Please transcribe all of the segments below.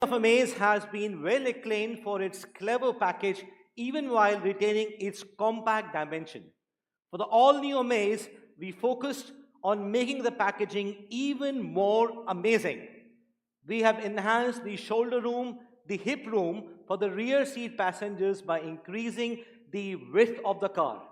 of Amaze has been well acclaimed for its clever package even while retaining its compact dimension. For the all-new Amaze, we focused on making the packaging even more amazing. We have enhanced the shoulder room, the hip room for the rear seat passengers by increasing the width of the car.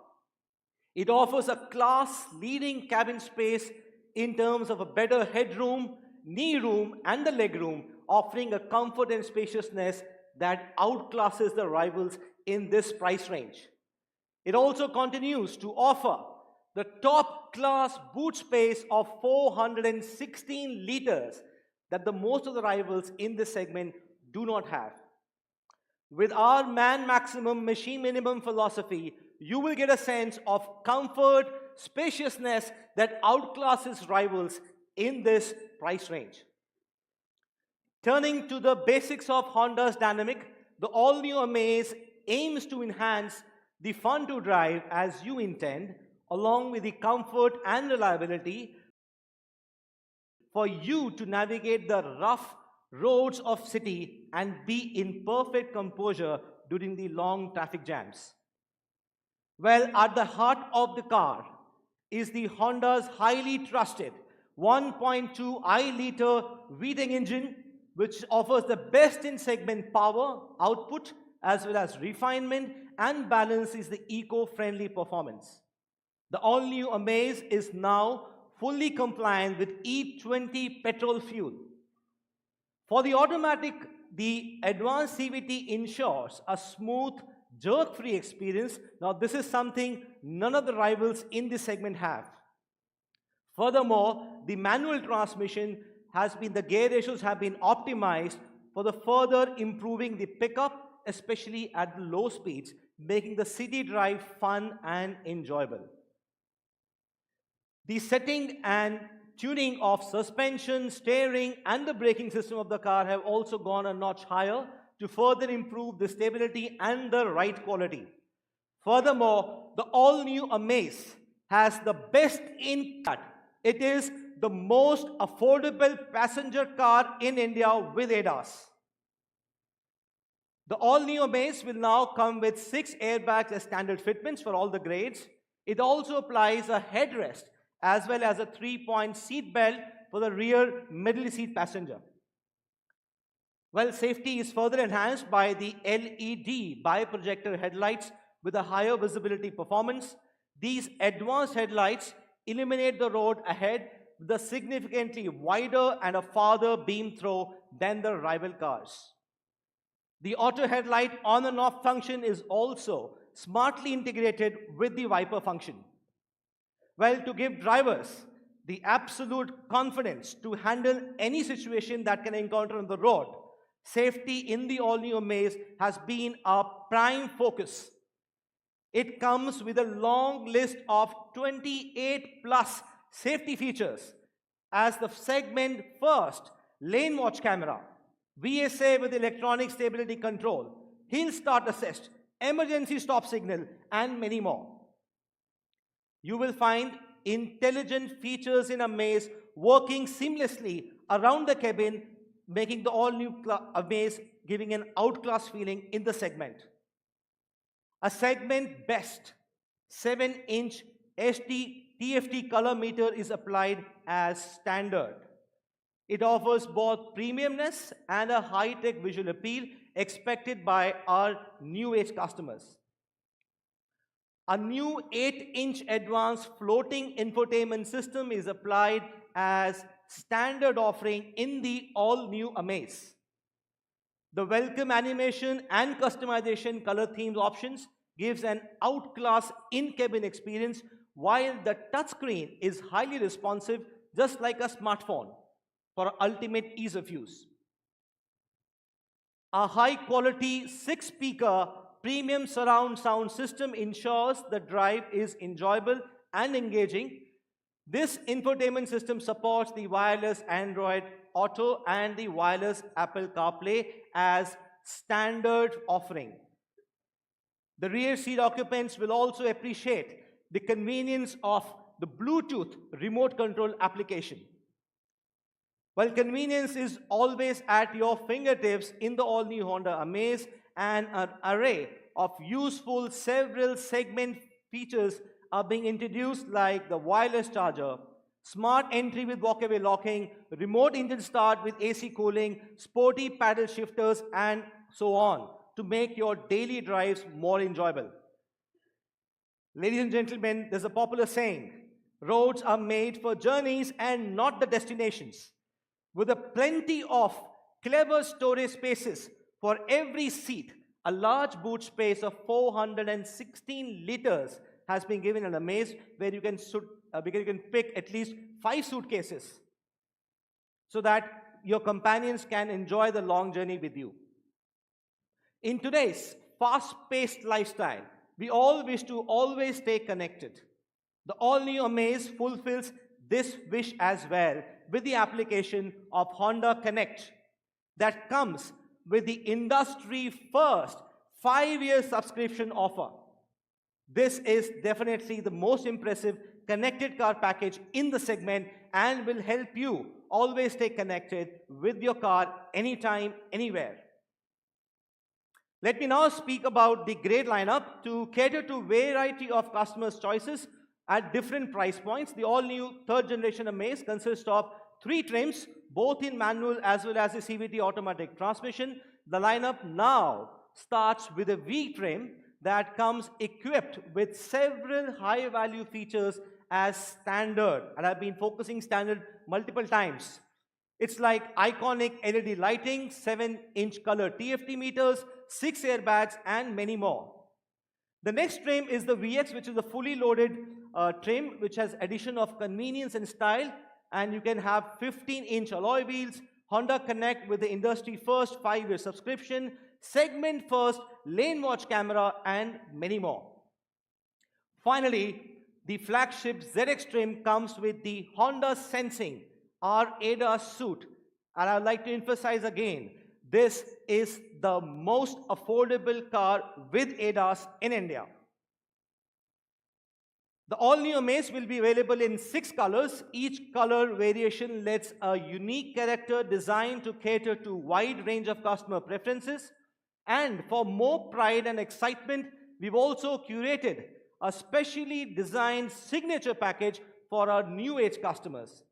It offers a class-leading cabin space in terms of a better headroom, knee room, and the leg room, offering a comfort and spaciousness that outclasses the rivals in this price range. It also continues to offer the top-class boot space of 416 liters that the most of the rivals in this segment do not have. With our man maximum, machine minimum philosophy, you will get a sense of comfort, spaciousness that outclasses rivals in this price range. Turning to the basics of Honda's dynamic, the all-new Amaze aims to enhance the fun to drive as you intend, along with the comfort and reliability for you to navigate the rough roads of city and be in perfect composure during the long traffic jams. Well, at the heart of the car is the Honda's highly trusted 1.2 I-liter V10 engine, which offers the best in segment power, output, as well as refinement and balances the eco-friendly performance. The all-new Amaze is now fully compliant with E20 petrol fuel. For the automatic, the advanced CVT ensures a smooth, jerk-free experience. Now, this is something none of the rivals in this segment have. Furthermore, the manual transmission the gear ratios have been optimized for the further improving the pickup, especially at the low speeds, making the city drive fun and enjoyable. The setting and tuning of suspension, steering, and the braking system of the car have also gone a notch higher to further improve the stability and the ride quality. Furthermore, the all-new Amaze has the best in cut. It is the most affordable passenger car in India with ADAS. The all-new Amaze will now come with 6 airbags as standard fitments for all the grades. It also applies a headrest as well as a 3-point seat belt for the rear middle seat passenger. Well, safety is further enhanced by the LED bi-projector headlights with a higher visibility performance. These advanced headlights illuminate the road ahead with a significantly wider and a farther beam throw than the rival cars. The auto headlight on and off function is also smartly integrated with the wiper function. Well, to give drivers the absolute confidence to handle any situation that can encounter on the road, safety in the all-new Amaze has been a prime focus. It comes with a long list of 28 plus safety features as the segment first lane watch camera, VSA with electronic stability control, hill start assist, emergency stop signal, and many more. You will find intelligent features in Amaze working seamlessly around the cabin, making the all-new Amaze giving an outclass feeling in the segment. A segment best 7-inch HD TFT color meter is applied as standard. It offers both premiumness and a high-tech visual appeal expected by our new age customers. A new 8-inch advanced floating infotainment system is applied as standard offering in the all-new Amaze. The welcome animation and customization color themes options gives an outclass in-cabin experience, while the touchscreen is highly responsive, just like a smartphone, for ultimate ease of use. A high-quality 6-speaker premium surround sound system ensures the drive is enjoyable and engaging. This infotainment system supports the wireless Android Auto and the wireless Apple CarPlay as standard offering. The rear seat occupants will also appreciate the convenience of the Bluetooth remote control application. Well, convenience is always at your fingertips in the all-new Honda Amaze, and an array of useful several segment features are being introduced like the wireless charger, smart entry with walkaway locking, remote engine start with AC cooling, sporty paddle shifters, and so on to make your daily drives more enjoyable. Ladies and gentlemen, there's a popular saying, roads are made for journeys and not the destinations. With a plenty of clever storage spaces for every seat, a large boot space of 416 liters has been given in Amaze, where you can pick at least 5 suitcases so that your companions can enjoy the long journey with you. In today's fast-paced lifestyle, we all wish to always stay connected. The all-new Amaze fulfills this wish as well with the application of Honda Connect that comes with the industry-first 5-year subscription offer. This is definitely the most impressive connected car package in the segment and will help you always stay connected with your car anytime, anywhere. Let me now speak about the great lineup to cater to variety of customers' choices at different price points. The all-new third generation Amaze consists of 3 trims, both in manual as well as a CVT automatic transmission. The lineup now starts with a V trim that comes equipped with several high-value features as standard, and I've been focusing standard multiple times. It's like iconic LED lighting, 7-inch color TFT meters, 6 airbags, and many more. The next trim is the VX, which is a fully loaded trim, which has addition of convenience and style, and you can have 15-inch alloy wheels, Honda Connect with the industry-first 5-year subscription, segment-first lane watch camera, and many more. Finally, the flagship ZX trim comes with the Honda Sensing our ADAS suite, and I'd like to emphasize again, this is the most affordable car with ADAS in India. The all-new Amaze will be available in 6 colors. Each color variation lets a unique character designed to cater to a wide range of customer preferences. And for more pride and excitement, we've also curated a specially designed signature package for our new age customers.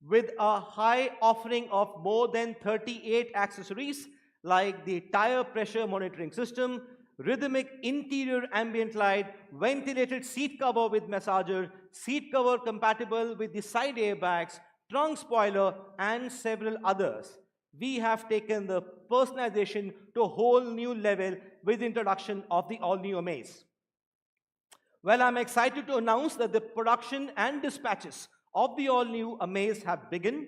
With a high offering of more than 38 accessories like the tire pressure monitoring system, rhythmic interior ambient light, ventilated seat cover with massager, seat cover compatible with the side airbags, trunk spoiler, and several others. We have taken the personalization to a whole new level with the introduction of the all-new Amaze. Well, I'm excited to announce that the production and dispatches of the all-new Amaze have begun.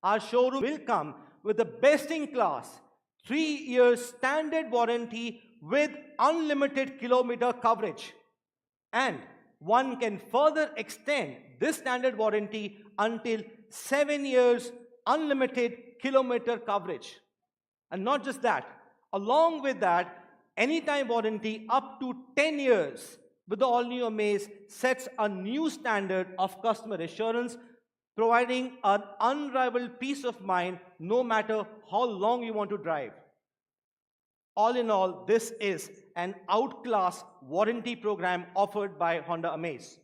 Our showroom will come with the best-in-class 3-year standard warranty with unlimited kilometer coverage. And one can further extend this standard warranty until 7 years unlimited kilometer coverage. And not just that, along with that, anytime warranty up to 10 years with the all-new Amaze sets a new standard of customer assurance, providing an unrivaled peace of mind no matter how long you want to drive. All in all, this is an outclass warranty program offered by Honda Amaze.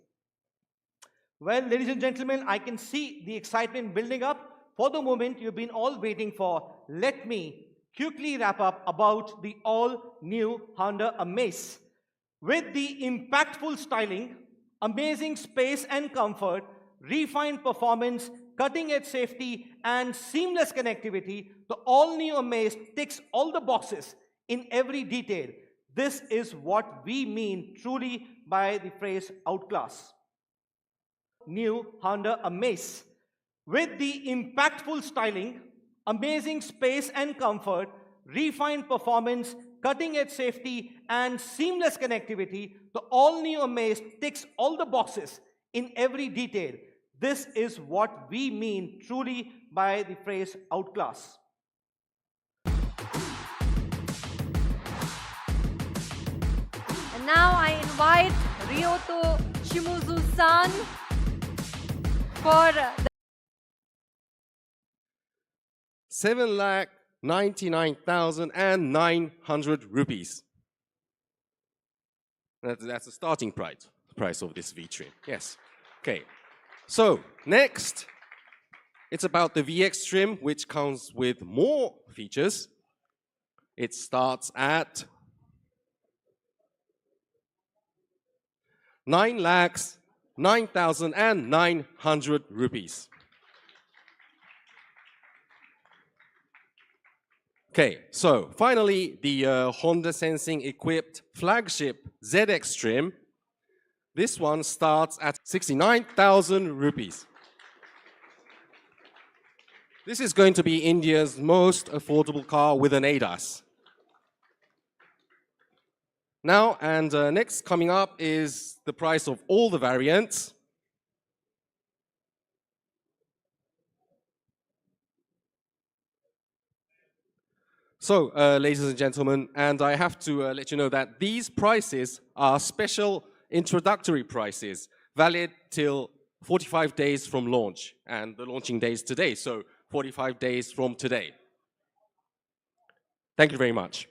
Well, ladies and gentlemen, I can see the excitement building up for the moment you've been all waiting for. Let me quickly wrap up about the all-new Honda Amaze. With the impactful styling, amazing space and comfort, refined performance, cutting-edge safety, and seamless connectivity, the all-new Amaze ticks all the boxes in every detail. This is what we mean truly by the phrase outclass. New Honda Amaze. With the impactful styling, amazing space and comfort, refined performance, cutting-edge safety, and seamless connectivity, the all-new Amaze ticks all the boxes in every detail. This is what we mean truly by the phrase outclass. And now I invite Ryoto Shimizu-san for 7,99,900 rupees. That's the starting price of this V-trim. Yes. Okay. So next, it's about the VX trim, which comes with more features. It starts at 9,09,900 rupees. Okay, so finally, the Honda Sensing equipped flagship ZX trim. This one starts at 69,000 rupees. This is going to be India's most affordable car with an ADAS. Now, and next coming up is the price of all the variants. So, ladies and gentlemen, and I have to let you know that these prices are special introductory prices, valid till 45 days from launch, and the launching day is today, so 45 days from today. Thank you very much.